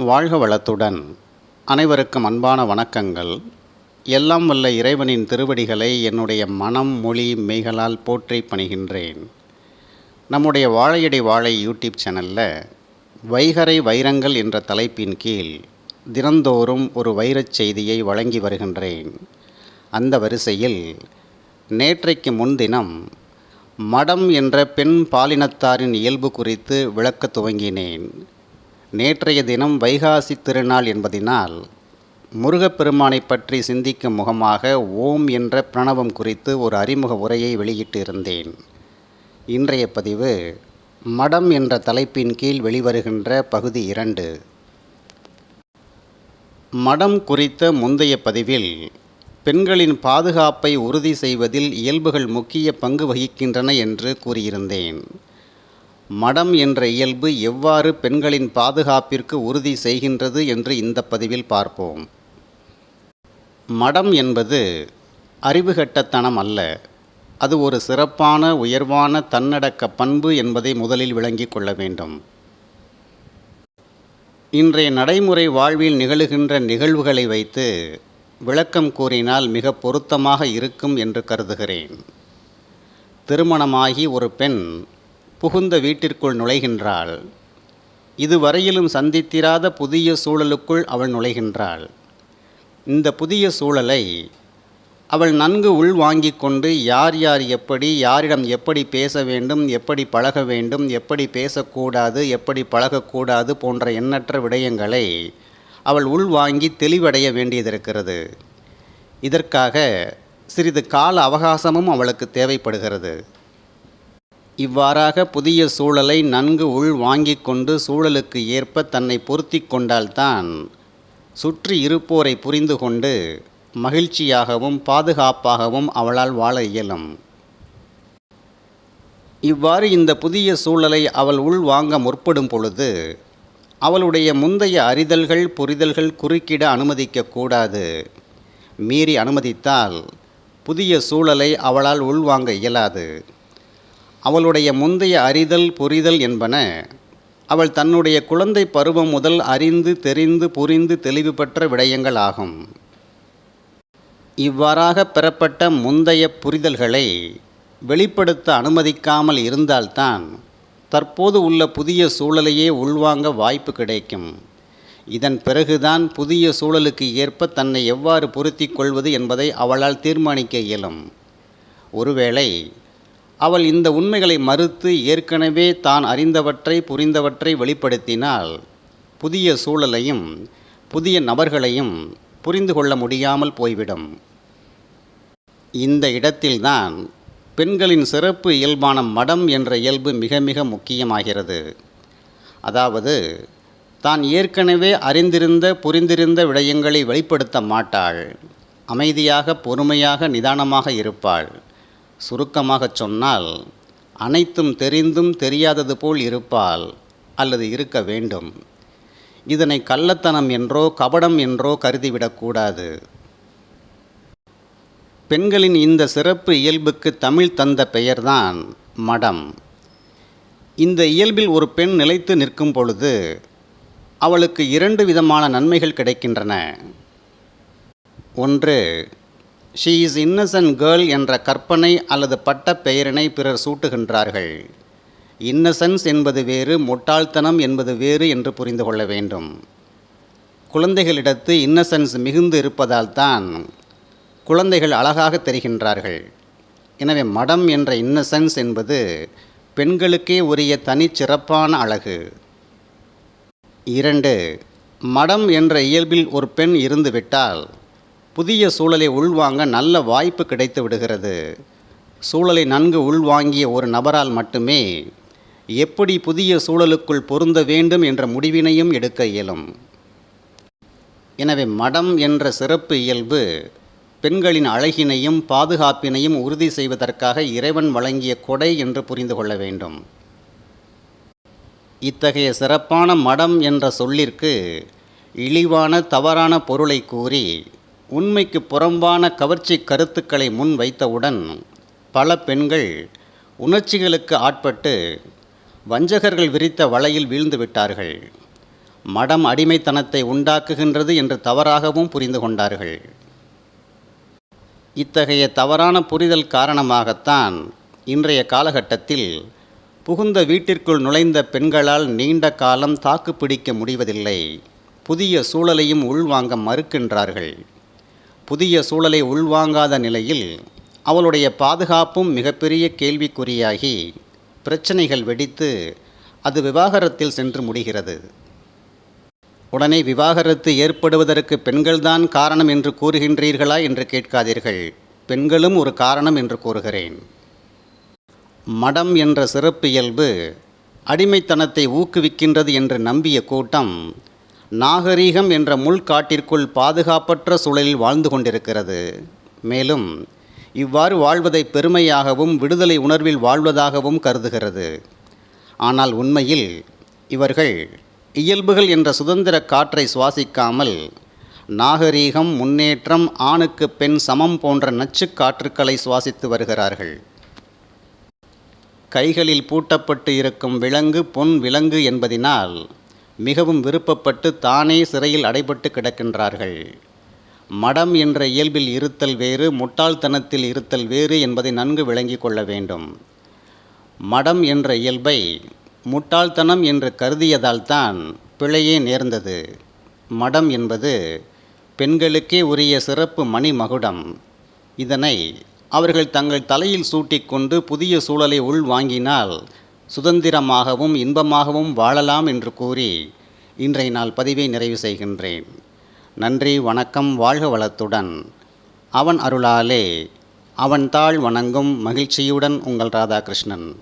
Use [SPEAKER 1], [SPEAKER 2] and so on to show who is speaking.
[SPEAKER 1] வாழ்க வளத்துடன் அனைவருக்கும் அன்பான வணக்கங்கள். எல்லாம் வல்ல இறைவனின் திருவடிகளை என்னுடைய மனம் மொழி மெய்களால் போற்றி பணிகின்றேன். நம்முடைய வாழையடி வாழை யூடியூப் சேனலில் வைகறை வைரங்கள் என்ற தலைப்பின் கீழ் தினந்தோறும் ஒரு வைரச் செய்தியை வழங்கி வருகின்றேன். அந்த வரிசையில் நேற்றைக்கு முன்தினம் மடம் என்ற பெண் பாலினத்தாரின் இயல்பு குறித்து விளக்க துவங்கினேன். நேற்றைய தினம் வைகாசி திருநாள் என்பதினால் முருகப்பெருமானை பற்றி சிந்திக்கும் முகமாக ஓம் என்ற பிரணவம் குறித்து ஒரு அறிமுக உரையை வெளியிட்டு இருந்தேன். இன்றைய பதிவு மடம் என்ற தலைப்பின் கீழ் வெளிவருகின்ற பகுதி 2. மடம் குறித்த முந்தைய பதிவில் பெண்களின் பாதுகாப்பை உறுதி செய்வதில் இயல்புகள் முக்கிய பங்கு வகிக்கின்றன என்று கூறியிருந்தேன். மடம் என்ற இயல்பு எவ்வாறு பெண்களின் பாதுகாப்பிற்கு உறுதி செய்கின்றது என்று இந்த பதிவில் பார்ப்போம். மடம் என்பது அறிவுகெட்டத்தனம் அல்ல, அது ஒரு சிறப்பான உயர்வான தன்னடக்க பண்பு என்பதை முதலில் விளங்கிக் கொள்ள வேண்டும். இன்றைய நடைமுறை வாழ்வில் நிகழுகின்ற நிகழ்வுகளை வைத்து விளக்கம் கூறினால் மிக பொருத்தமாக இருக்கும் என்று கருதுகிறேன். திருமணமாகி ஒரு பெண் புகுந்த வீட்டிற்குள் நுழைகின்றாள். இதுவரையிலும் சந்தித்திராத புதிய சூழலுக்குள் அவள் நுழைகின்றாள். இந்த புதிய சூழலை அவள் நன்கு உள்வாங்கிக் கொண்டு யார் எப்படி, யாரிடம் எப்படி பேச வேண்டும், எப்படி பழக வேண்டும், எப்படி பேசக்கூடாது, எப்படி பழகக்கூடாது போன்ற எண்ணற்ற விடயங்களை அவள் உள்வாங்கி தெளிவடைய வேண்டியதிருக்கிறது. இதற்காக சிறிது கால அவகாசமும் அவளுக்கு தேவைப்படுகிறது. இவ்வாறாக புதிய சூழலை நன்கு உள்வாங்கிக் கொண்டு சூழலுக்கு ஏற்ப தன்னை பொருத்தி கொண்டால்தான் சுற்றி இருப்போரை புரிந்து கொண்டு மகிழ்ச்சியாகவும் பாதுகாப்பாகவும் அவளால் வாழ இயலும். இவ்வாறு இந்த புதிய சூழலை அவள் உள்வாங்க முற்படும் பொழுது அவளுடைய முந்தைய அறிதல்கள் புரிதல்கள் குறுக்கிட அனுமதிக்கக்கூடாது. மீறி அனுமதித்தால் புதிய சூழலை அவளால் உள்வாங்க இயலாது. அவளுடைய முந்தைய அறிதல் புரிதல் என்பன அவள் தன்னுடைய குழந்தை பருவம் முதல் அறிந்து தெரிந்து புரிந்து தெளிவு பெற்ற விடயங்கள் ஆகும். இவ்வாறாக பெறப்பட்ட முந்தைய புரிதல்களை வெளிப்படுத்த அனுமதிக்காமல் இருந்தால்தான் தற்போது உள்ள புதிய சூழலையே உள்வாங்க வாய்ப்பு கிடைக்கும். இதன் பிறகுதான் புதிய சூழலுக்கு ஏற்ப தன்னை எவ்வாறு பொருத்தி கொள்வது என்பதை அவளால் தீர்மானிக்க இயலும். ஒருவேளை அவள் இந்த உண்மைகளை மறுத்து ஏற்கனவே தான் அறிந்தவற்றை புரிந்தவற்றை வெளிப்படுத்தினால் புதிய சூழலையும் புதிய நபர்களையும் புரிந்து கொள்ள முடியாமல் போய்விடும். இந்த இடத்தில்தான் பெண்களின் சிறப்பு இயல்பான மடம் என்ற இயல்பு மிக மிக முக்கியமாகிறது. அதாவது தான் ஏற்கனவே அறிந்திருந்த புரிந்திருந்த விடயங்களை வெளிப்படுத்த மாட்டாள். அமைதியாக பொறுமையாக நிதானமாக இருப்பாள். சுருக்கமாக சொன்னால் அனைத்தும் தெரிந்தும் தெரியாதது போல் இருப்பாள் அல்லது இருக்க வேண்டும். இதனை கள்ளத்தனம் என்றோ கபடம் என்றோ கருதிவிடக்கூடாது. பெண்களின் இந்த சிறப்பு இயல்புக்கு தமிழ் தந்த பெயர்தான் மடம். இந்த இயல்பில் ஒரு பெண் நிலைத்து நிற்கும் பொழுது அவளுக்கு 2 விதமான நன்மைகள் கிடைக்கின்றன. ஒன்று, ஷீ இஸ் இன்னசென்ட் கேர்ள் என்ற கற்பனை அல்லது பட்ட பெயரினை பிறர் சூட்டுகின்றார்கள். இன்னசென்ஸ் என்பது வேறு, முட்டாள்தனம் என்பது வேறு என்று புரிந்து கொள்ள வேண்டும். குழந்தைகளிடத்து இன்னசென்ஸ் மிகுந்து இருப்பதால் தான் குழந்தைகள் அழகாக தெரிகின்றார்கள். எனவே மடம் என்ற இன்னசென்ஸ் என்பது பெண்களுக்கே உரிய தனிச்சிறப்பான அழகு. 2, மடம் என்ற இயல்பில் ஒரு பெண் இருந்துவிட்டால் புதிய சூழலை உள்வாங்க நல்ல வாய்ப்பு கிடைத்து விடுகிறது. சூழலை நன்கு உள்வாங்கிய ஒரு நபரால் மட்டுமே எப்படி புதிய சூழலுக்குள் பொருந்த வேண்டும் என்ற முடிவினையும் எடுக்க இயலும். எனவே மடம் என்ற சிறப்பு இயல்பு பெண்களின் அழகினையும் பாதுகாப்பினையும் உறுதி செய்வதற்காக இறைவன் வழங்கிய கொடை என்று புரிந்து கொள்ள வேண்டும். இத்தகைய சிறப்பான மடம் என்ற சொல்லிற்கு இழிவான தவறான பொருளை கூறி உண்மைக்கு புறம்பான கவர்ச்சி கருத்துக்களை முன் வைத்தவுடன் பல பெண்கள் உணர்ச்சிகளுக்கு ஆட்பட்டு வஞ்சகர்கள் விரித்த வலையில் வீழ்ந்து விட்டார்கள். மடம் அடிமைத்தனத்தை உண்டாக்குகின்றது என்று தவறாகவும் புரிந்து கொண்டார்கள். இத்தகைய தவறான புரிதல் காரணமாகத்தான் இன்றைய காலகட்டத்தில் புகுந்த வீட்டிற்குள் நுழைந்த பெண்களால் நீண்ட காலம் தாக்குப்பிடிக்க முடிவதில்லை. புதிய சூழலையும் உள்வாங்க மறுக்கின்றார்கள். புதிய சூழலை உள்வாங்காத நிலையில் அவளுடைய பாதுகாப்பும் மிகப்பெரிய கேள்விக்குறியாகி பிரச்சனைகள் வெடித்து அது விவாகரத்தில் சென்று முடிகிறது. உடனே விவாகரத்து ஏற்படுவதற்கு பெண்கள்தான் காரணம் என்று கூறுகின்றீர்களா என்று கேட்காதீர்கள். பெண்களும் ஒரு காரணம் என்று கூறுகிறேன். மடம் என்ற சிறப்பியல்பு அடிமைத்தனத்தை ஊக்குவிக்கின்றது என்று நம்பிய கூட்டம் நாகரீகம் என்ற முள்காட்டிற்குள் பாதுகாப்பற்ற சூழலில் வாழ்ந்து கொண்டிருக்கிறது. மேலும் இவ்வாறு வாழ்வதை பெருமையாகவும் விடுதலை உணர்வில் வாழ்வதாகவும் கருதுகிறது. ஆனால் உண்மையில் இவர்கள் இயல்புகள் என்ற சுதந்திர காற்றை சுவாசிக்காமல் நாகரீகம், முன்னேற்றம், ஆணுக்கு பெண் சமம் போன்ற நச்சுக் காற்றுக்களை சுவாசித்து வருகிறார்கள். கைகளில் பூட்டப்பட்டு இருக்கும் விலங்கு பொன் விலங்கு என்பதினால் மிகவும் விருப்பப்பட்டு தானே சிறையில் அடைபட்டு கிடக்கின்றார்கள். மடம் என்ற இயல்பில் இருத்தல் வேறு, முட்டாள்தனத்தில் இருத்தல் வேறு என்பதை நன்கு விளங்கிக் கொள்ள வேண்டும். மடம் என்ற இயல்பை முட்டாள்தனம் என்று கருதியதால்தான் பிழையே நேர்ந்தது. மடம் என்பது பெண்களுக்கே உரிய சிறப்பு மணிமகுடம். இதனை அவர்கள் தங்கள் தலையில் சூட்டிக்கொண்டு புதிய சூழலை உள்வாங்கினால் சுதந்திரமாகவும் இன்பமாகவும் வாழலாம் என்று கூறி இன்றைய நாள் பதிவை நிறைவு செய்கின்றேன். நன்றி, வணக்கம், வாழ்க வளத்துடன். அவன் அருளாலே அவன் தாள் வணங்கும் மகிழ்ச்சியுடன் உங்கள் ராதாகிருஷ்ணன்.